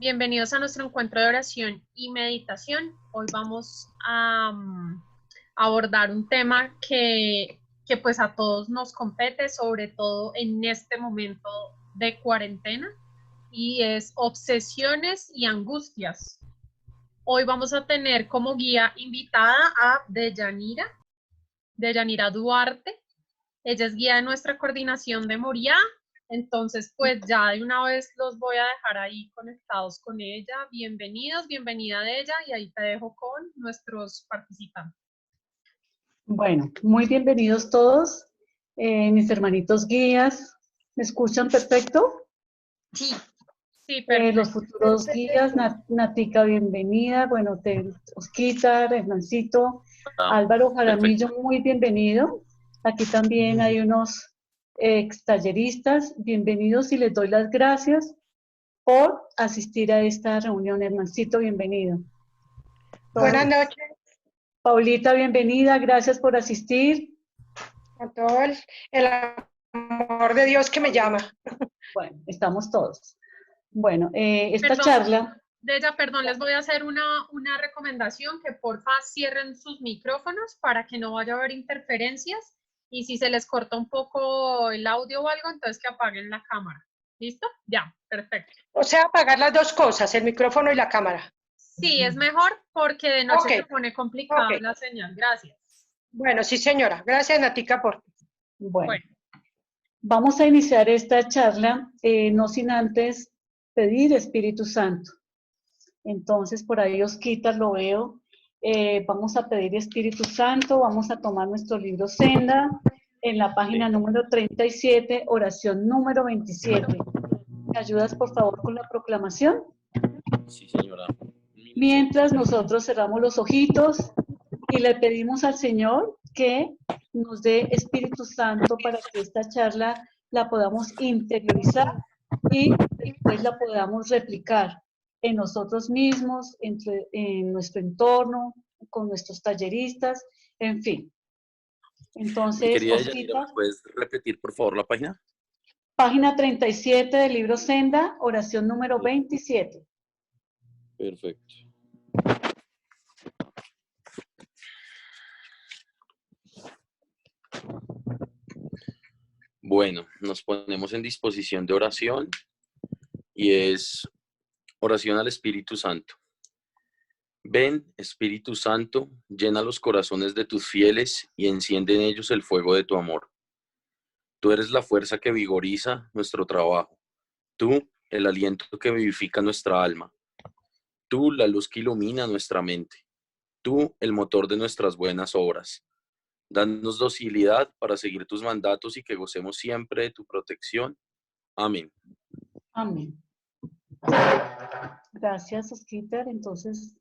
Bienvenidos a nuestro encuentro de oración y meditación. Hoy vamos a abordar un tema que pues a todos nos compete, sobre todo en este momento de cuarentena, y es obsesiones y angustias. Hoy vamos a tener como guía invitada a Deyanira Duarte. Ella es guía de nuestra coordinación de Moriá. Entonces, pues ya de una vez los voy a dejar ahí conectados con ella. Bienvenidos, bienvenida de ella, y ahí te dejo con nuestros participantes. Bueno, muy bienvenidos todos, mis hermanitos guías. ¿Me escuchan perfecto? Sí, sí, perfecto. Los futuros guías, Natica, bienvenida. Bueno, Osquitar, Hernancito, Álvaro Jaramillo, muy bienvenido. Aquí también hay unos ex talleristas, bienvenidos y les doy las gracias por asistir a esta reunión. Hernancito, bienvenido. Buenas noches. Paulita, bienvenida, gracias por asistir. A todo el amor de Dios que me llama. Bueno, estamos todos. Bueno, esta Perdón, charla... Perdón, les voy a hacer una recomendación, que porfa cierren sus micrófonos para que no vaya a haber interferencias, y si se les corta un poco el audio o algo, entonces que apaguen la cámara. ¿Listo? Ya, perfecto. O sea, apagar las dos cosas, el micrófono y la cámara. Sí, es mejor porque de noche se pone complicada la señal. Gracias. Bueno, sí, señora. Gracias, Natica, por... Bueno, vamos a iniciar esta charla, no sin antes pedir Espíritu Santo. Entonces, por ahí Osquitar lo veo. Vamos a pedir Espíritu Santo, vamos a tomar nuestro libro Senda, en la página número 37, oración número 27. ¿Me ayudas, por favor, con la proclamación? Sí, señora. Mientras nosotros cerramos los ojitos y le pedimos al Señor que nos dé Espíritu Santo para que esta charla la podamos interiorizar y después la podamos replicar en nosotros mismos, en nuestro entorno, con nuestros talleristas, en fin. Entonces, Osquita, ¿puedes repetir, por favor, la página? Página 37 del libro Senda, oración número 27. Perfecto. Bueno, nos ponemos en disposición de oración y es oración al Espíritu Santo. Ven, Espíritu Santo, llena los corazones de tus fieles y enciende en ellos el fuego de tu amor. Tú eres la fuerza que vigoriza nuestro trabajo. Tú, el aliento que vivifica nuestra alma. Tú, la luz que ilumina nuestra mente. Tú, el motor de nuestras buenas obras. Danos docilidad para seguir tus mandatos y que gocemos siempre de tu protección. Amén. Amén. Gracias, Osquitar. Entonces,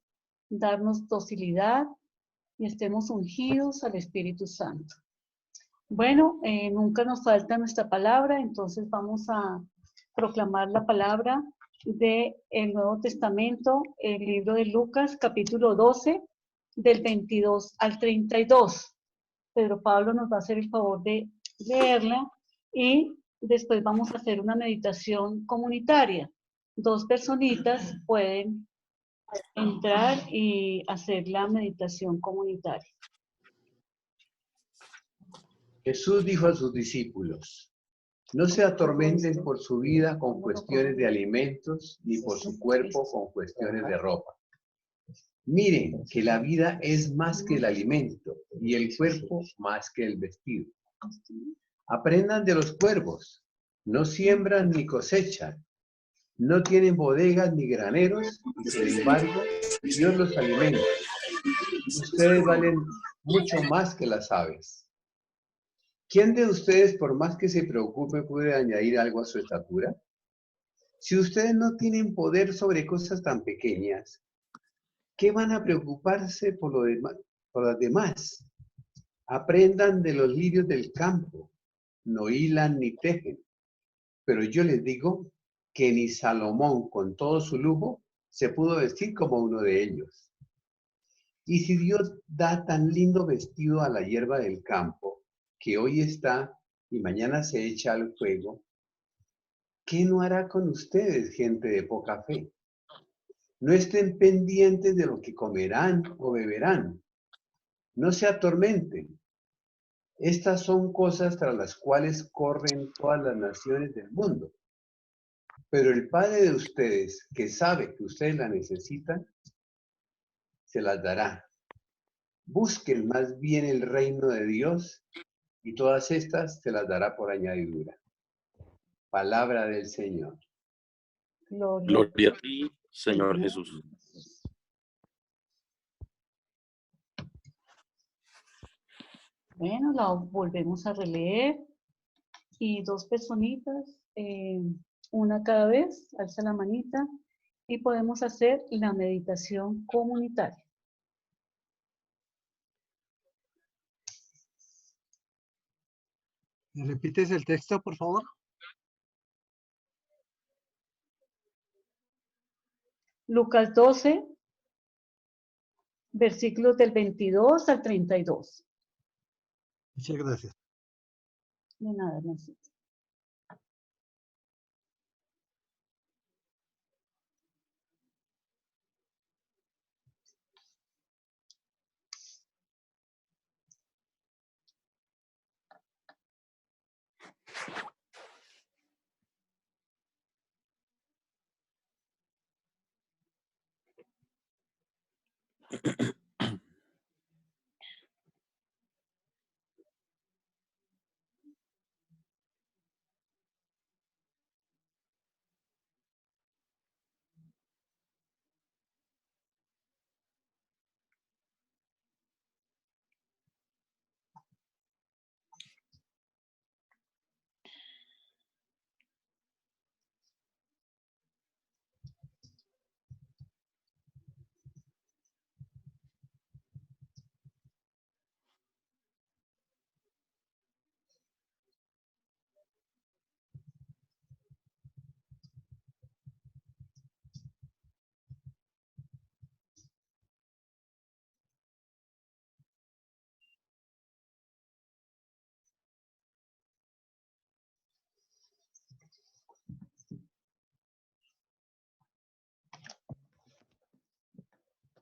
darnos docilidad y estemos ungidos al Espíritu Santo. Bueno, nunca nos falta nuestra palabra, entonces vamos a proclamar la palabra del Nuevo Testamento, el libro de Lucas, capítulo 12, del 22 al 32. Pedro Pablo nos va a hacer el favor de leerla y después vamos a hacer una meditación comunitaria. 2 personitas pueden entrar y hacer la meditación comunitaria. Jesús dijo a sus discípulos: no se atormenten por su vida con cuestiones de alimentos, ni por su cuerpo con cuestiones de ropa. Miren que la vida es más que el alimento y el cuerpo más que el vestido. Aprendan de los cuervos, no siembran ni cosechan, no tienen bodegas ni graneros, y sin embargo, Dios los alimenta. Ustedes valen mucho más que las aves. ¿Quién de ustedes, por más que se preocupe, puede añadir algo a su estatura? Si ustedes no tienen poder sobre cosas tan pequeñas, ¿qué van a preocuparse por las demás? Aprendan de los lirios del campo, no hilan ni tejen. Pero yo les digo que ni Salomón, con todo su lujo, se pudo vestir como uno de ellos. Y si Dios da tan lindo vestido a la hierba del campo, que hoy está y mañana se echa al fuego, ¿qué no hará con ustedes, gente de poca fe? No estén pendientes de lo que comerán o beberán. No se atormenten. Estas son cosas tras las cuales corren todas las naciones del mundo. Pero el Padre de ustedes, que sabe que ustedes la necesitan, se las dará. Busquen más bien el reino de Dios y todas estas se las dará por añadidura. Palabra del Señor. Gloria a ti, Señor Jesús. Bueno, la volvemos a releer y dos personitas, una cada vez, alza la manita y podemos hacer la meditación comunitaria. ¿Me repites el texto, por favor? Lucas 12, versículos del 22 al 32. Muchas gracias. De nada, Nancy.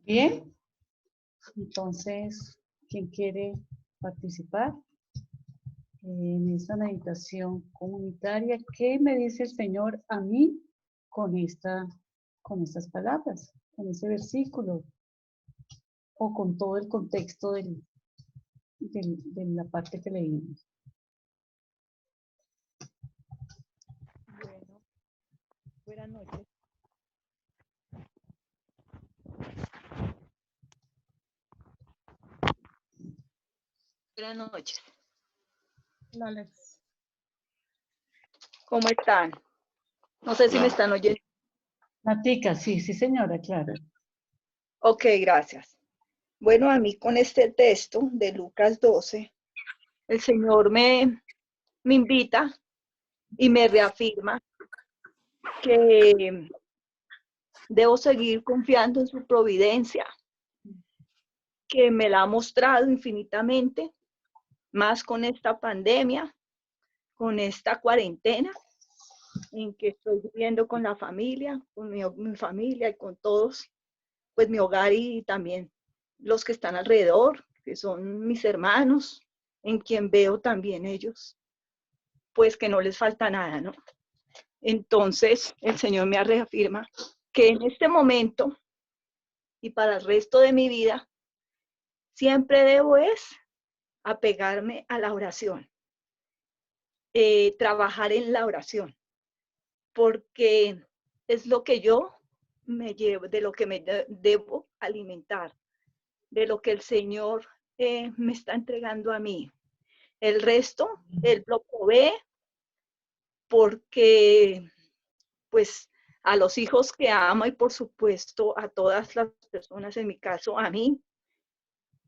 Bien, entonces, ¿quién quiere participar en esta meditación comunitaria? ¿Qué me dice el Señor a mí con estas palabras, con ese versículo o con todo el contexto de la parte que leímos? Bueno, buenas noches. Buenas noches. Hola, Alex. ¿Cómo están? No sé si me están oyendo. Natica, sí, sí señora, claro. Ok, gracias. Bueno, a mí con este texto de Lucas 12, el Señor me invita y me reafirma que debo seguir confiando en su providencia, que me la ha mostrado infinitamente, más con esta pandemia, con esta cuarentena, en que estoy viviendo con la familia, con mi familia y con todos, pues mi hogar y también los que están alrededor, que son mis hermanos, en quien veo también ellos, pues que no les falta nada, ¿no? Entonces el Señor me reafirma que en este momento y para el resto de mi vida, siempre debo apegarme a la oración, trabajar en la oración, porque es lo que yo me llevo, de lo que me debo alimentar, de lo que el Señor me está entregando a mí. El resto, Él lo provee porque, pues, a los hijos que amo y, por supuesto, a todas las personas, en mi caso, a mí,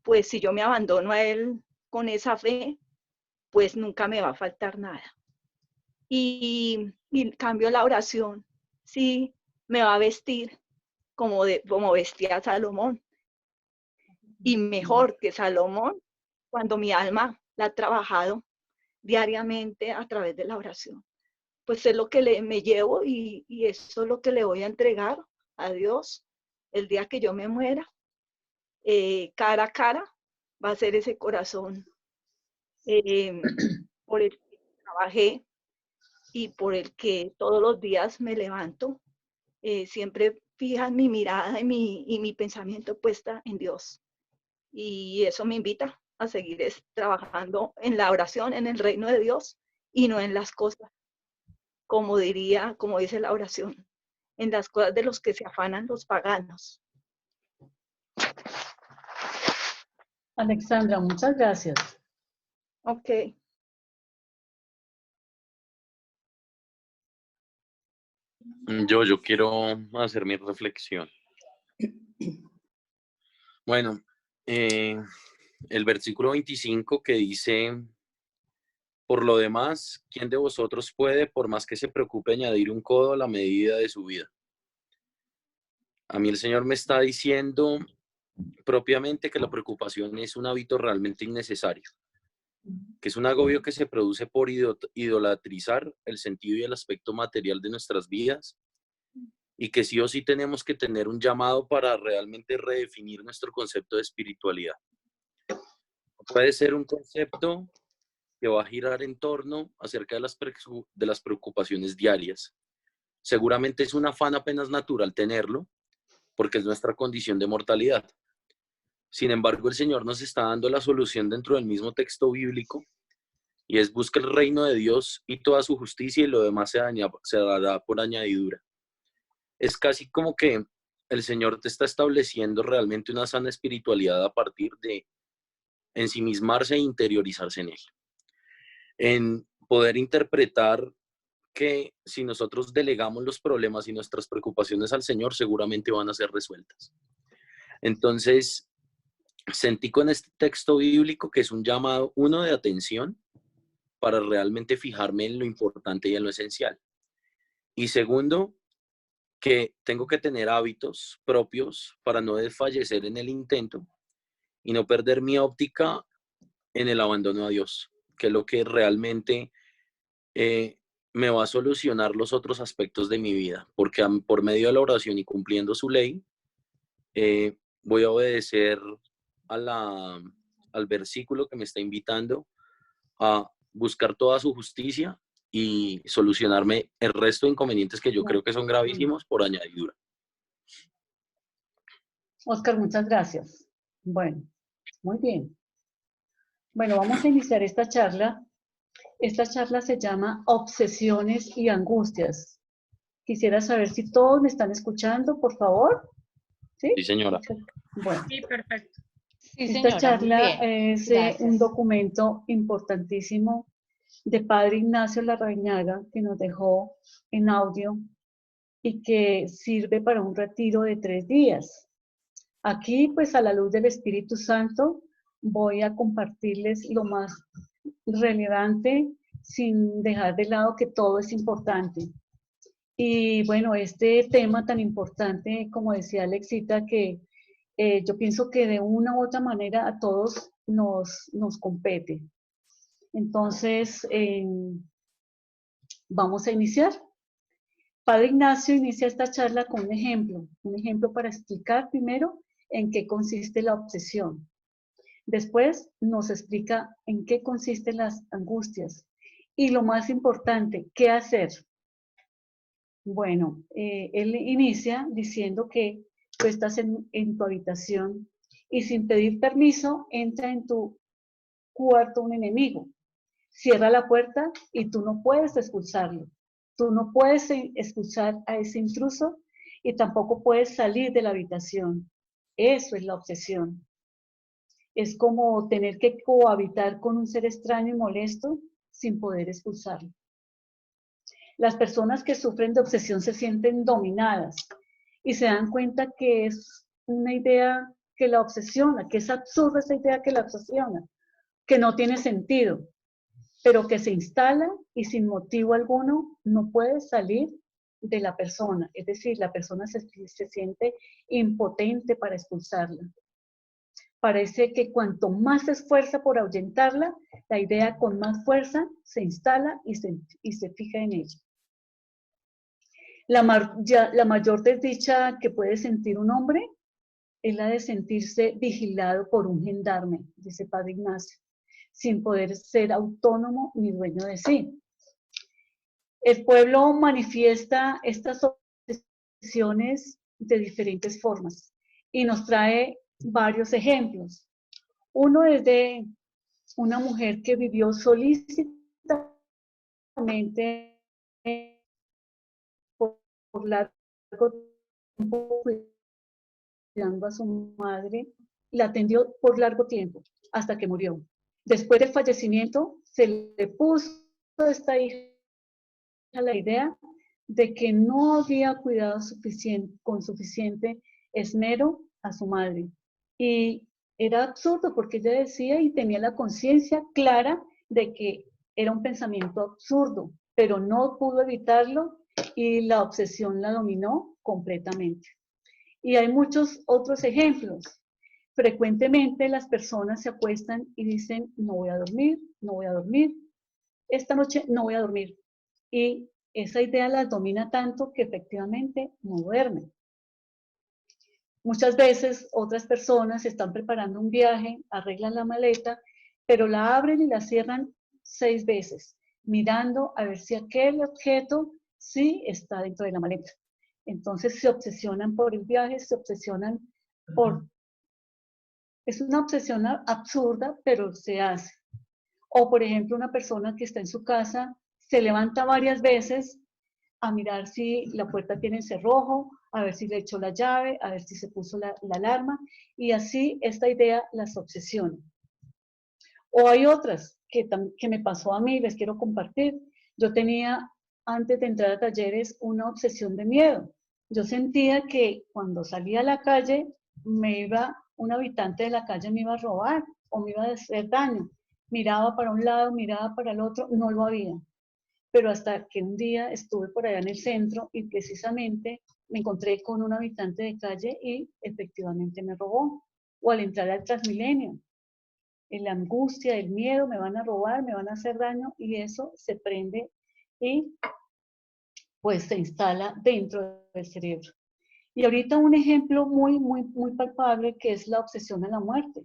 pues, si yo me abandono a Él con esa fe, pues, nunca me va a faltar nada. Y en cambio, la oración, sí, me va a vestir como vestía Salomón. Y mejor que Salomón, cuando mi alma la ha trabajado diariamente a través de la oración. Pues es lo que me llevo y eso es lo que le voy a entregar a Dios el día que yo me muera, cara a cara, va a ser ese corazón por el que trabajé y por el que todos los días me levanto, siempre fija mi mirada y mi pensamiento puesta en Dios. Y eso me invita a seguir trabajando en la oración, en el reino de Dios, y no en las cosas, como dice la oración, en las cosas de los que se afanan los paganos. Alexandra, muchas gracias. Ok. Yo quiero hacer mi reflexión. Bueno, el versículo 25 que dice, por lo demás, ¿quién de vosotros puede, por más que se preocupe, añadir un codo a la medida de su vida? A mí el Señor me está diciendo propiamente que la preocupación es un hábito realmente innecesario, que es un agobio que se produce por idolatrizar el sentido y el aspecto material de nuestras vidas, y que sí o sí tenemos que tener un llamado para realmente redefinir nuestro concepto de espiritualidad. Puede ser un concepto que va a girar en torno acerca de las preocupaciones diarias. Seguramente es un afán apenas natural tenerlo, porque es nuestra condición de mortalidad. Sin embargo, el Señor nos está dando la solución dentro del mismo texto bíblico, y es: busca el reino de Dios y toda su justicia, y lo demás se dará por añadidura. Es casi como que el Señor te está estableciendo realmente una sana espiritualidad a partir de ensimismarse e interiorizarse en Él. En poder interpretar que si nosotros delegamos los problemas y nuestras preocupaciones al Señor, seguramente van a ser resueltas. Entonces, sentí con este texto bíblico que es un llamado, uno, de atención, para realmente fijarme en lo importante y en lo esencial. Y segundo, que tengo que tener hábitos propios para no desfallecer en el intento y no perder mi óptica en el abandono a Dios, que es lo que realmente me va a solucionar los otros aspectos de mi vida, porque por medio de la oración y cumpliendo su ley, voy a obedecer al versículo que me está invitando a buscar toda su justicia y solucionarme el resto de inconvenientes que yo creo que son gravísimos por añadidura. Oscar, muchas gracias. Bueno, muy bien. Bueno, vamos a iniciar esta charla. Esta charla se llama Obsesiones y Angustias. Quisiera saber si todos me están escuchando, por favor. ¿Sí? Sí, señora. Bueno. Sí, perfecto. Sí, Esta señora, charla muy bien. es Gracias. un documento importantísimo de Padre Ignacio Larrañaga, que nos dejó en audio y que sirve para un retiro de 3 días. Aquí, pues a la luz del Espíritu Santo, voy a compartirles lo más relevante sin dejar de lado que todo es importante. Y bueno, este tema tan importante, como decía Alexita, que yo pienso que de una u otra manera a todos nos compete. Entonces, vamos a iniciar. Padre Ignacio inicia esta charla con un ejemplo para explicar primero en qué consiste la obsesión. Después nos explica en qué consisten las angustias y lo más importante, qué hacer. Bueno, él inicia diciendo que tú estás en tu habitación y sin pedir permiso entra en tu cuarto un enemigo. Cierra la puerta y tú no puedes expulsarlo. Tú no puedes expulsar a ese intruso y tampoco puedes salir de la habitación. Eso es la obsesión. Es como tener que cohabitar con un ser extraño y molesto sin poder expulsarlo. Las personas que sufren de obsesión se sienten dominadas y se dan cuenta que es una idea que la obsesiona, que es absurda esa idea que la obsesiona, que no tiene sentido, pero que se instala y sin motivo alguno no puede salir de la persona. Es decir, la persona se siente impotente para expulsarla. Parece que cuanto más se esfuerza por ahuyentarla, la idea con más fuerza se instala y se fija en ella. La mayor desdicha que puede sentir un hombre es la de sentirse vigilado por un gendarme, dice Padre Ignacio, sin poder ser autónomo ni dueño de sí. El pueblo manifiesta estas obsesiones de diferentes formas y nos trae varios ejemplos. Uno es de una mujer que vivió solícitamente por largo tiempo cuidando a su madre, la atendió por largo tiempo hasta que murió. Después del fallecimiento se le puso a esta hija la idea de que no había cuidado con suficiente esmero a su madre. Y era absurdo porque ella decía y tenía la conciencia clara de que era un pensamiento absurdo, pero no pudo evitarlo y la obsesión la dominó completamente. Y hay muchos otros ejemplos. Frecuentemente las personas se acuestan y dicen, no voy a dormir, no voy a dormir, esta noche no voy a dormir. Y esa idea las domina tanto que efectivamente no duermen. Muchas veces otras personas están preparando un viaje, arreglan la maleta, pero la abren y la cierran 6 veces, mirando a ver si aquel objeto sí está dentro de la maleta. Entonces se obsesionan por el viaje, se obsesionan por... Es una obsesión absurda, pero se hace. O por ejemplo, una persona que está en su casa se levanta varias veces a mirar si la puerta tiene cerrojo, a ver si le echó la llave, a ver si se puso la alarma, y así esta idea las obsesiona. O hay otras que me pasó a mí, les quiero compartir. Yo tenía, antes de entrar a talleres, una obsesión de miedo. Yo sentía que cuando salía a la calle, un habitante de la calle me iba a robar o me iba a hacer daño. Miraba para un lado, miraba para el otro, no lo había. Pero hasta que un día estuve por allá en el centro y precisamente me encontré con un habitante de calle y efectivamente me robó. O al entrar al Transmilenio, en la angustia, el miedo, me van a robar, me van a hacer daño y eso se prende y pues se instala dentro del cerebro. Y ahorita un ejemplo muy palpable que es la obsesión a la muerte.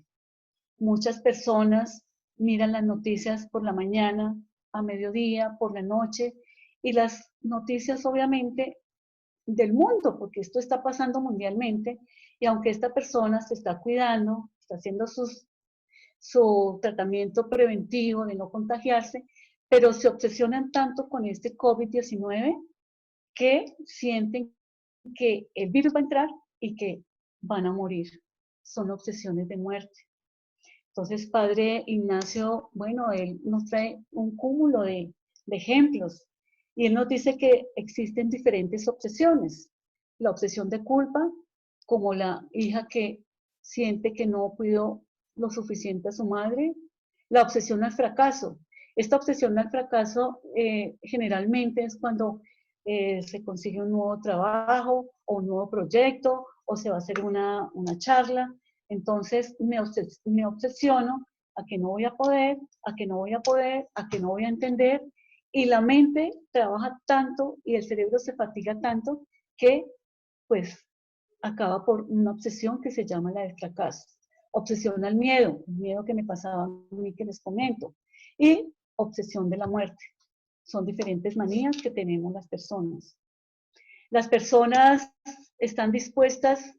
Muchas personas miran las noticias por la mañana, a mediodía, por la noche, y las noticias obviamente del mundo, porque esto está pasando mundialmente, y aunque esta persona se está cuidando, está haciendo su tratamiento preventivo de no contagiarse, pero se obsesionan tanto con este COVID-19 que sienten que el virus va a entrar y que van a morir. Son obsesiones de muerte. Entonces, Padre Ignacio, bueno, él nos trae un cúmulo de ejemplos y él nos dice que existen diferentes obsesiones. La obsesión de culpa, como la hija que siente que no cuidó lo suficiente a su madre. La obsesión al fracaso. Esta obsesión al fracaso generalmente es cuando se consigue un nuevo trabajo o un nuevo proyecto o se va a hacer una charla. Entonces me obsesiono a que no voy a poder, a que no voy a poder, a que no voy a entender, y la mente trabaja tanto y el cerebro se fatiga tanto que pues acaba por una obsesión que se llama la del fracaso. Obsesión al miedo, el miedo que me pasaba a mí que les comento, y obsesión de la muerte. Son diferentes manías que tenemos las personas. Las personas están dispuestas,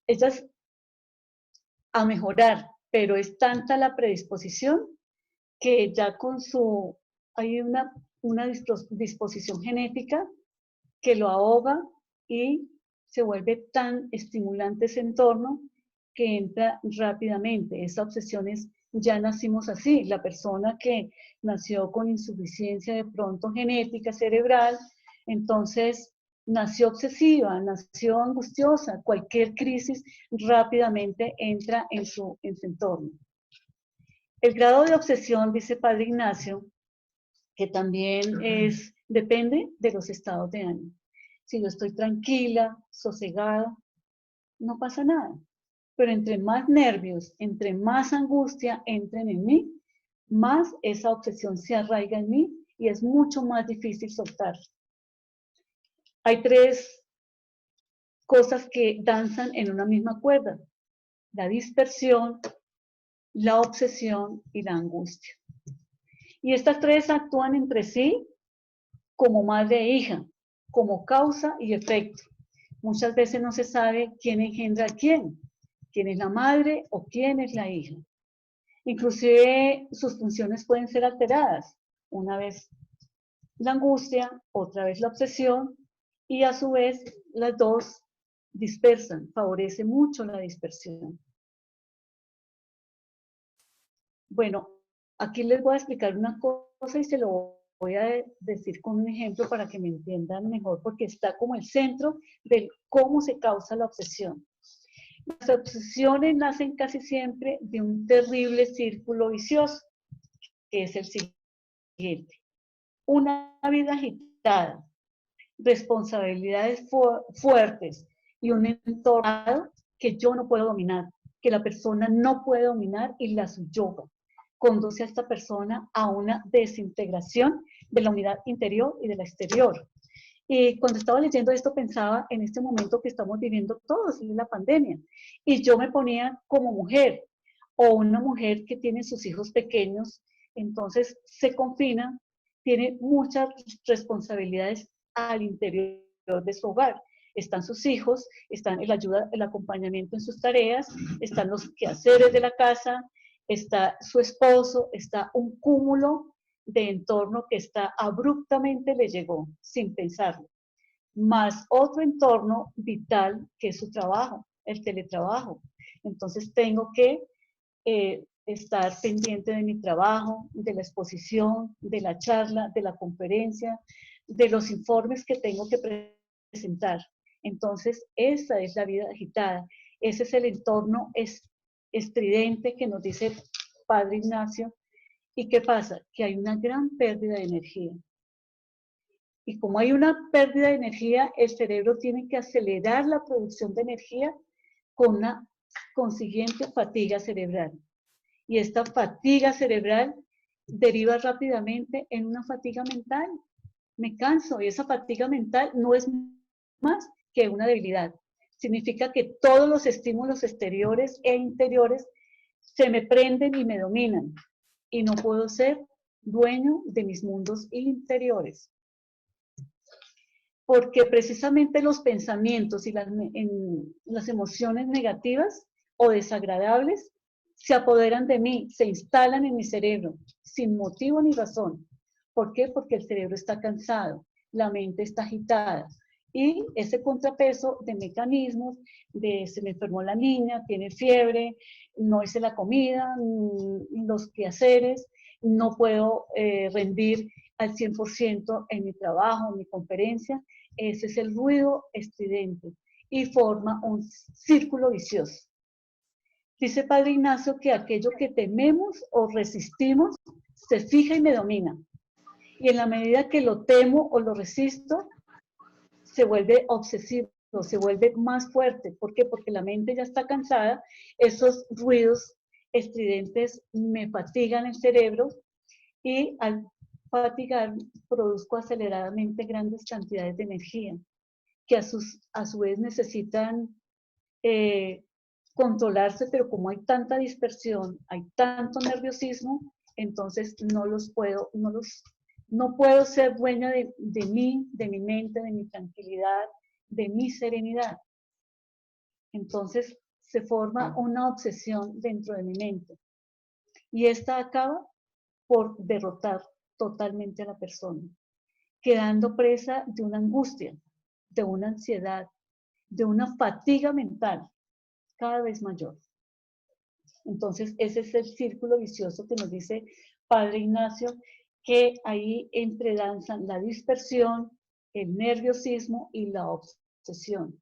ellas a mejorar, pero es tanta la predisposición que ya hay una disposición genética que lo ahoga y se vuelve tan estimulante ese entorno que entra rápidamente. Esa obsesión es, ya nacimos así, la persona que nació con insuficiencia de pronto genética cerebral, entonces nació obsesiva, nació angustiosa, cualquier crisis rápidamente entra en su entorno. El grado de obsesión, dice Padre Ignacio, que también depende de los estados de ánimo. Si yo estoy tranquila, sosegada, no pasa nada. Pero entre más nervios, entre más angustia entren en mí, más esa obsesión se arraiga en mí y es mucho más difícil soltar. Hay tres cosas que danzan en una misma cuerda: la dispersión, la obsesión y la angustia. Y estas tres actúan entre sí como madre e hija, como causa y efecto. Muchas veces no se sabe quién engendra a quién es la madre o quién es la hija. Inclusive sus funciones pueden ser alteradas. Una vez la angustia, otra vez la obsesión, y a su vez las dos dispersan, favorece mucho la dispersión. Bueno, aquí les voy a explicar una cosa y se lo voy a decir con un ejemplo para que me entiendan mejor, porque está como el centro de cómo se causa la obsesión. Las obsesiones nacen casi siempre de un terrible círculo vicioso, que es el siguiente: una vida agitada, responsabilidades fuertes y un entorno que yo no puedo dominar, que la persona no puede dominar y la subyuga. Conduce a esta persona a una desintegración de la unidad interior y de la exterior. Y cuando estaba leyendo esto pensaba en este momento que estamos viviendo todos, es la pandemia. Y yo me ponía como mujer, o una mujer que tiene sus hijos pequeños, entonces se confina, tiene muchas responsabilidades al interior de su hogar. Están sus hijos, están el ayuda, el acompañamiento en sus tareas, están los quehaceres de la casa, está su esposo, está un cúmulo de entorno que está abruptamente le llegó, sin pensarlo. Más otro entorno vital que es su trabajo, el teletrabajo. Entonces tengo que estar pendiente de mi trabajo, de la exposición, de la charla, de la conferencia, de los informes que tengo que presentar. Entonces, esa es la vida agitada. Ese es el entorno estridente que nos dice Padre Ignacio. ¿Y qué pasa? Que hay una gran pérdida de energía. Y como hay una pérdida de energía, el cerebro tiene que acelerar la producción de energía con una consiguiente fatiga cerebral. Y esta fatiga cerebral deriva rápidamente en una fatiga mental. Me canso, y esa fatiga mental no es más que una debilidad. Significa que todos los estímulos exteriores e interiores se me prenden y me dominan, y no puedo ser dueño de mis mundos interiores. Porque precisamente los pensamientos y las emociones negativas o desagradables se apoderan de mí, se instalan en mi cerebro, sin motivo ni razón. ¿Por qué? Porque el cerebro está cansado, la mente está agitada. Y ese contrapeso de mecanismos, de se me enfermó la niña, tiene fiebre, no hice la comida, los quehaceres, no puedo rendir al 100% en mi trabajo, en mi conferencia. Ese es el ruido estridente y forma un círculo vicioso. Dice Padre Ignacio que aquello que tememos o resistimos se fija y me domina. Y en la medida que lo temo o lo resisto, se vuelve obsesivo, se vuelve más fuerte. ¿Por qué? Porque la mente ya está cansada, esos ruidos estridentes me fatigan el cerebro y al fatigar produzco aceleradamente grandes cantidades de energía que a su vez necesitan controlarse, pero como hay tanta dispersión, hay tanto nerviosismo, entonces no puedo ser dueña de mí, de mi mente, de mi tranquilidad, de mi serenidad. Entonces se forma una obsesión dentro de mi mente. Y esta acaba por derrotar totalmente a la persona, quedando presa de una angustia, de una ansiedad, de una fatiga mental cada vez mayor. Entonces ese es el círculo vicioso que nos dice Padre Ignacio, que ahí entredanzan la dispersión, el nerviosismo y la obsesión,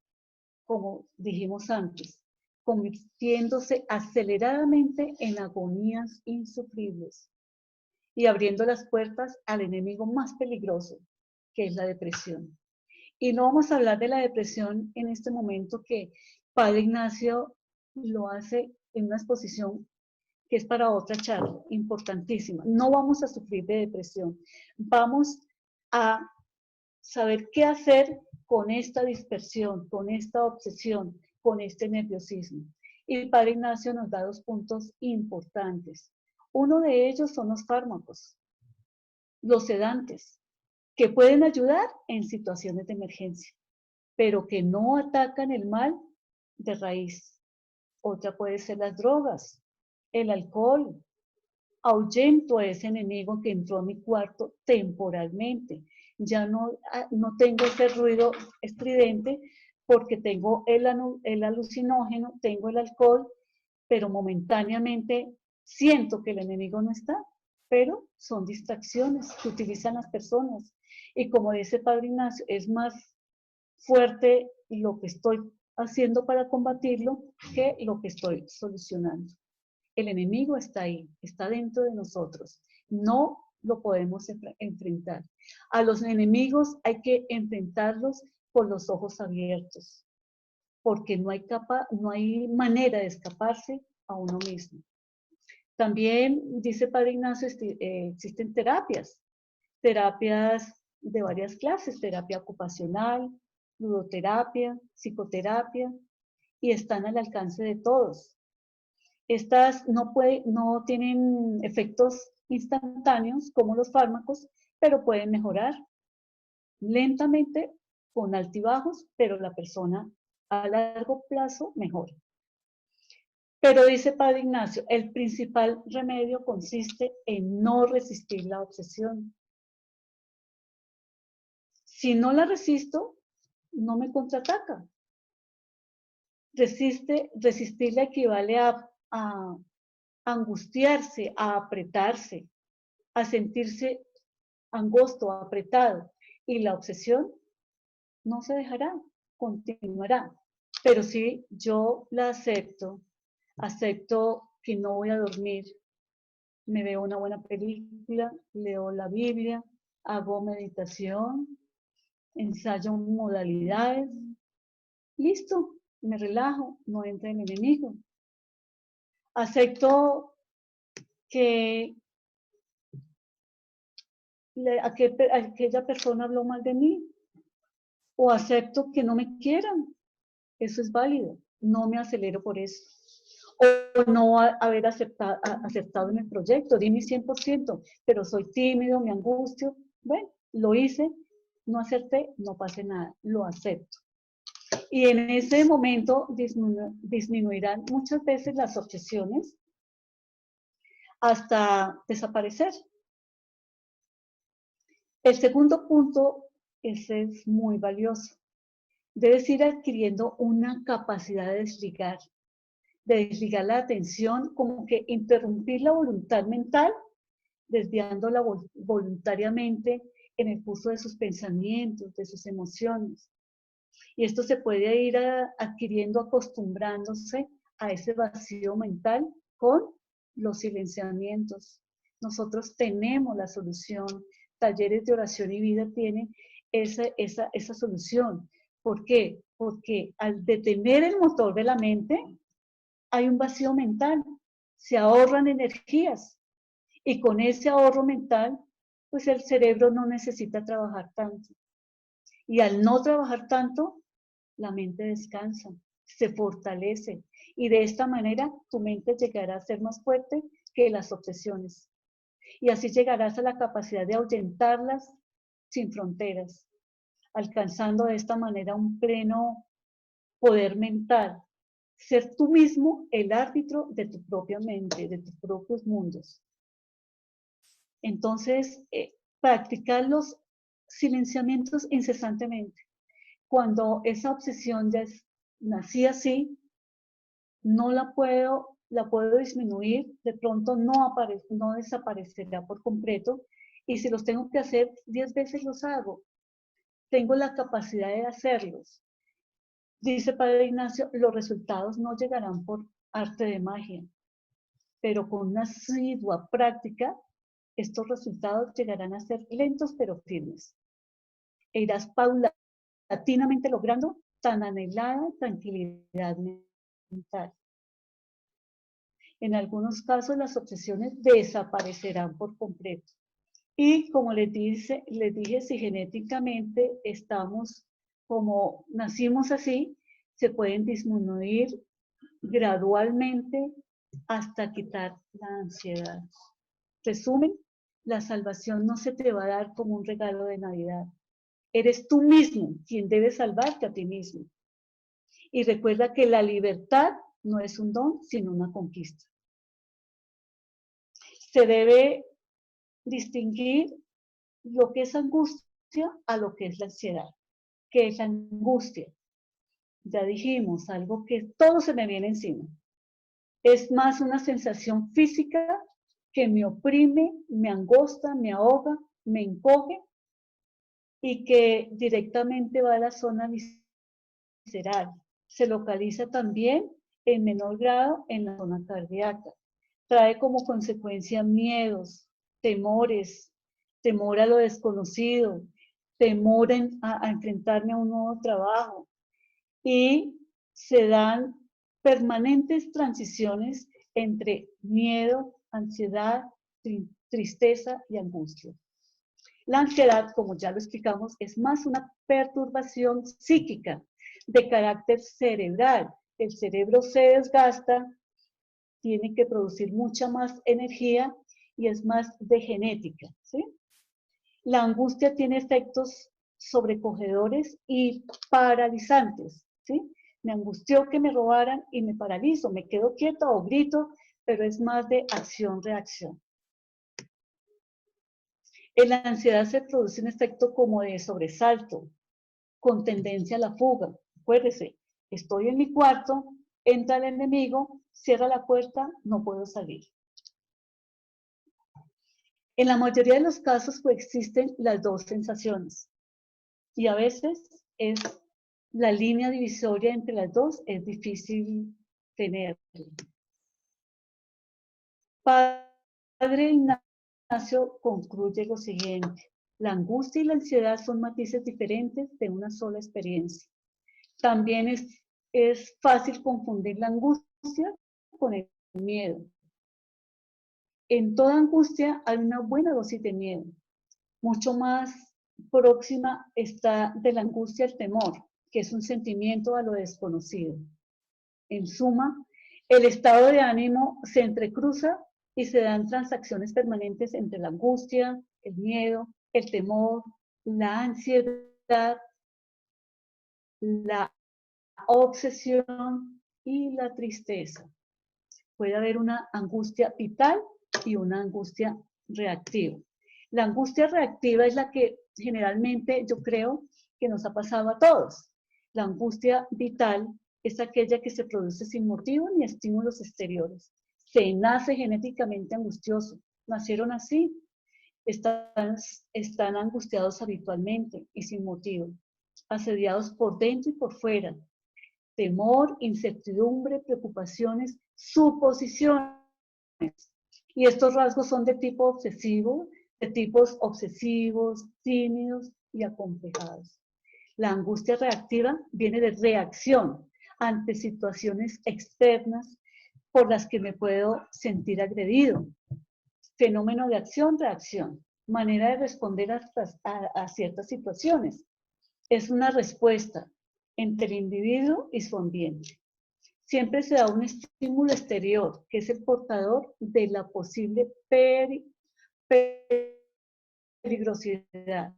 como dijimos antes, convirtiéndose aceleradamente en agonías insufribles y abriendo las puertas al enemigo más peligroso, que es la depresión. Y no vamos a hablar de la depresión en este momento, que Padre Ignacio lo hace en una exposición que es para otra charla, importantísima. No vamos a sufrir de depresión. Vamos a saber qué hacer con esta dispersión, con esta obsesión, con este nerviosismo. Y el Padre Ignacio nos da 2 puntos importantes. Uno de ellos son los fármacos, los sedantes, que pueden ayudar en situaciones de emergencia, pero que no atacan el mal de raíz. Otra puede ser las drogas, el alcohol. Ahuyento a ese enemigo que entró a mi cuarto temporalmente. Ya no tengo ese ruido estridente porque tengo el alucinógeno, tengo el alcohol, pero momentáneamente siento que el enemigo no está, pero son distracciones que utilizan las personas. Y como dice Padre Ignacio, es más fuerte lo que estoy haciendo para combatirlo que lo que estoy solucionando. El enemigo está ahí, está dentro de nosotros. No lo podemos enfrentar. A los enemigos hay que enfrentarlos con los ojos abiertos, porque no hay manera de escaparse a uno mismo. También, dice Padre Ignacio, existen terapias de varias clases, terapia ocupacional, ludoterapia, psicoterapia, y están al alcance de todos. Estas no tienen efectos instantáneos como los fármacos, pero pueden mejorar lentamente con altibajos, pero la persona a largo plazo mejora. Pero dice Padre Ignacio, el principal remedio consiste en no resistir la obsesión. Si no la resisto, no me contraataca. Resistirla equivale a angustiarse, a apretarse, a sentirse angosto, apretado. Y la obsesión no se dejará, continuará. Pero si yo la acepto que no voy a dormir, me veo una buena película, leo la Biblia, hago meditación, ensayo modalidades, listo, me relajo, no entra el enemigo. Acepto que aquella persona habló mal de mí, o acepto que no me quieran, eso es válido, no me acelero por eso, o no haber aceptado en el proyecto, di mi 100%, pero soy tímido, me angustio, bueno, lo hice, no acerté, no pase nada, lo acepto. Y en ese momento disminuirán muchas veces las obsesiones hasta desaparecer. El segundo punto, ese es muy valioso. Debes ir adquiriendo una capacidad de desligar la atención, como que interrumpir la voluntad mental, desviándola voluntariamente en el curso de sus pensamientos, de sus emociones. Y esto se puede ir adquiriendo, acostumbrándose a ese vacío mental con los silenciamientos. Nosotros tenemos la solución. Talleres de Oración y Vida tienen esa solución. ¿Por qué? Porque al detener el motor de la mente, hay un vacío mental. Se ahorran energías. Y con ese ahorro mental, pues el cerebro no necesita trabajar tanto. Y al no trabajar tanto, la mente descansa, se fortalece. Y de esta manera, tu mente llegará a ser más fuerte que las obsesiones. Y así llegarás a la capacidad de ahuyentarlas sin fronteras, alcanzando de esta manera un pleno poder mental. Ser tú mismo el árbitro de tu propia mente, de tus propios mundos. Entonces, practicar los silenciamientos incesantemente. Cuando esa obsesión ya nací así, no la puedo disminuir, de pronto no desaparecerá por completo, y si los tengo que hacer 10 veces los hago. Tengo la capacidad de hacerlos. Dice Padre Ignacio, los resultados no llegarán por arte de magia, pero con una asidua práctica, estos resultados llegarán a ser lentos pero firmes. E irás paulatinamente logrando tan anhelada tranquilidad mental. En algunos casos las obsesiones desaparecerán por completo. Y como les dije, si genéticamente estamos como nacimos así, se pueden disminuir gradualmente hasta quitar la ansiedad. Resumen, la salvación no se te va a dar como un regalo de Navidad. Eres tú mismo quien debe salvarte a ti mismo. Y recuerda que la libertad no es un don, sino una conquista. Se debe distinguir lo que es angustia a lo que es la ansiedad. ¿Qué es la angustia? Ya dijimos, algo que todo se me viene encima. Es más una sensación física que me oprime, me angosta, me ahoga, me encoge y que directamente va a la zona visceral. Se localiza también en menor grado en la zona cardíaca. Trae como consecuencia miedos, temores, temor a lo desconocido, temor a enfrentarme a un nuevo trabajo. Y se dan permanentes transiciones entre miedo, ansiedad, tristeza y angustia. La ansiedad, como ya lo explicamos, es más una perturbación psíquica de carácter cerebral. El cerebro se desgasta, tiene que producir mucha más energía y es más de genética, ¿sí? La angustia tiene efectos sobrecogedores y paralizantes, ¿sí? Me angustió que me robaran y me paralizo, me quedo quieta o grito, pero es más de acción-reacción. En la ansiedad se produce un efecto como de sobresalto, con tendencia a la fuga. Acuérdese, estoy en mi cuarto, entra el enemigo, cierra la puerta, no puedo salir. En la mayoría de los casos coexisten las dos sensaciones y a veces es la línea divisoria entre las dos es difícil tener. Padre Ignacio concluye lo siguiente: la angustia y la ansiedad son matices diferentes de una sola experiencia. También es fácil confundir la angustia con el miedo. En toda angustia hay una buena dosis de miedo. Mucho más próxima está de la angustia el temor, que es un sentimiento a lo desconocido. En suma, el estado de ánimo se entrecruza y se dan transacciones permanentes entre la angustia, el miedo, el temor, la ansiedad, la obsesión y la tristeza. Puede haber una angustia vital y una angustia reactiva. La angustia reactiva es la que generalmente yo creo que nos ha pasado a todos. La angustia vital es aquella que se produce sin motivo ni estímulos exteriores. Se nace genéticamente angustioso. Nacieron así. Están angustiados habitualmente y sin motivo. Asediados por dentro y por fuera. Temor, incertidumbre, preocupaciones, suposiciones. Y estos rasgos son de tipo obsesivo, de tipos obsesivos, tímidos y acomplejados. La angustia reactiva viene de reacción ante situaciones externas por las que me puedo sentir agredido. Fenómeno de acción-reacción, manera de responder a ciertas situaciones. Es una respuesta entre el individuo y su ambiente. Siempre se da un estímulo exterior, que es el portador de la posible peligrosidad,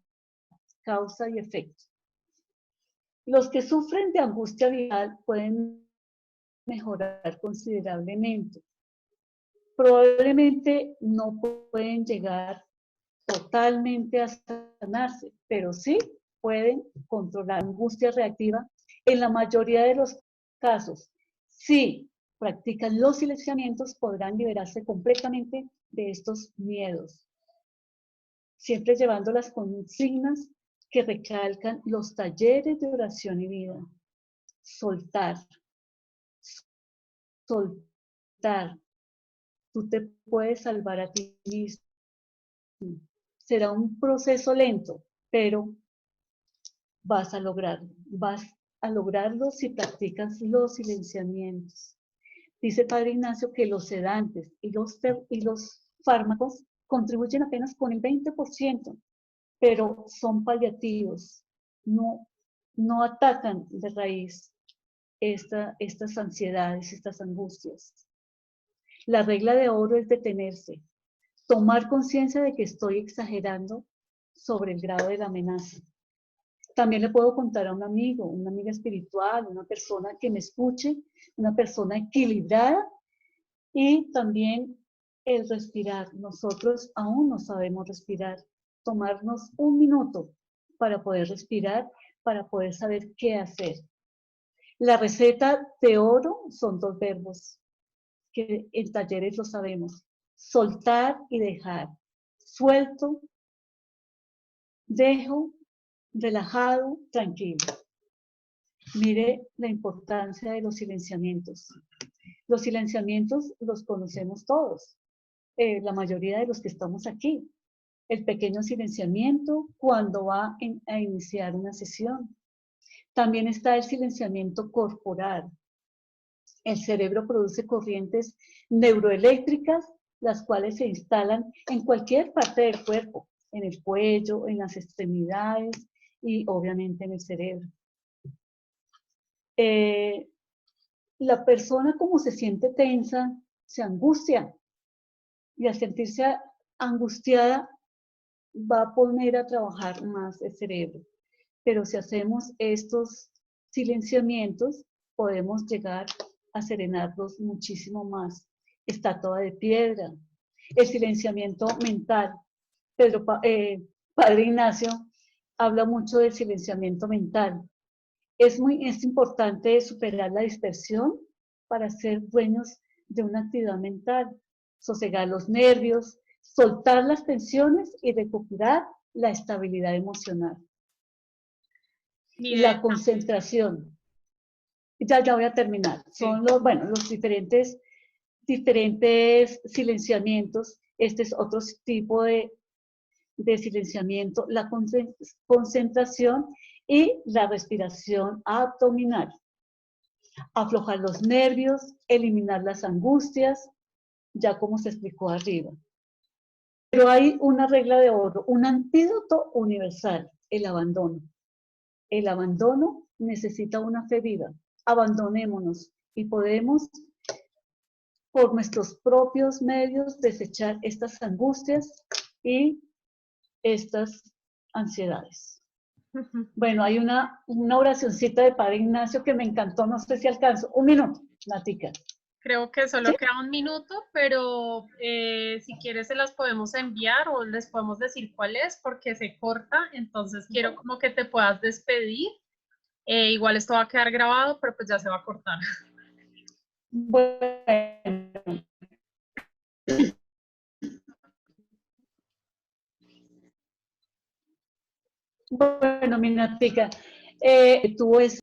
causa y efecto. Los que sufren de angustia vital pueden mejorar considerablemente. Probablemente no pueden llegar totalmente a sanarse, pero sí pueden controlar la angustia reactiva en la mayoría de los casos. Si practican los silenciamientos, podrán liberarse completamente de estos miedos. Siempre llevando las consignas que recalcan los talleres de oración y vida. Soltar. Soltar. Tú te puedes salvar a ti mismo. Será un proceso lento, pero vas a lograrlo. Vas a lograrlo si practicas los silenciamientos. Dice Padre Ignacio que los sedantes y los fármacos contribuyen apenas con el 20%, pero son paliativos, no no atacan de raíz estas ansiedades, estas angustias. La regla de oro es detenerse, tomar conciencia de que estoy exagerando sobre el grado de la amenaza. También le puedo contar a un amigo, una amiga espiritual, una persona que me escuche, una persona equilibrada, y también el respirar. Nosotros aún no sabemos respirar. Tomarnos un minuto para poder respirar, para poder saber qué hacer. La receta de oro son 2 verbos, que en talleres lo sabemos: soltar y dejar. Suelto, dejo, relajado, tranquilo. Mire la importancia de los silenciamientos. Los silenciamientos los conocemos todos, la mayoría de los que estamos aquí. El pequeño silenciamiento cuando va a iniciar una sesión. También está el silenciamiento corporal. El cerebro produce corrientes neuroeléctricas, las cuales se instalan en cualquier parte del cuerpo, en el cuello, en las extremidades y obviamente en el cerebro. La persona, como se siente tensa, se angustia, y al sentirse angustiada va a poner a trabajar más el cerebro. Pero si hacemos estos silenciamientos, podemos llegar a serenarlos muchísimo más. Estatua de piedra, el silenciamiento mental. Padre Ignacio habla mucho del silenciamiento mental. Es importante superar la dispersión para ser dueños de una actividad mental, sosegar los nervios, soltar las tensiones y recuperar la estabilidad emocional. La concentración. Ya voy a terminar. Son los diferentes silenciamientos. Este es otro tipo de silenciamiento, la concentración y la respiración abdominal. Aflojar los nervios, eliminar las angustias, ya como se explicó arriba. Pero hay una regla de oro, un antídoto universal: el abandono. El abandono necesita una fe viva. Abandonémonos y podemos, por nuestros propios medios, desechar estas angustias y estas ansiedades. Bueno, hay una oracioncita de Padre Ignacio que me encantó, no sé si alcanzo. Un minuto, Natica. Creo que solo queda un minuto, pero si quieres se las podemos enviar o les podemos decir cuál es, porque se corta, entonces quiero como que te puedas despedir. Igual esto va a quedar grabado, pero pues ya se va a cortar. Bueno, mi Natica,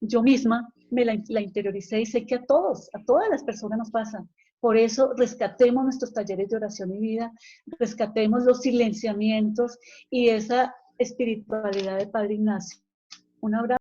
yo misma me la interioricé y sé que a todas las personas nos pasa. Por eso rescatemos nuestros talleres de oración y vida, rescatemos los silenciamientos y esa espiritualidad de Padre Ignacio. Un abrazo.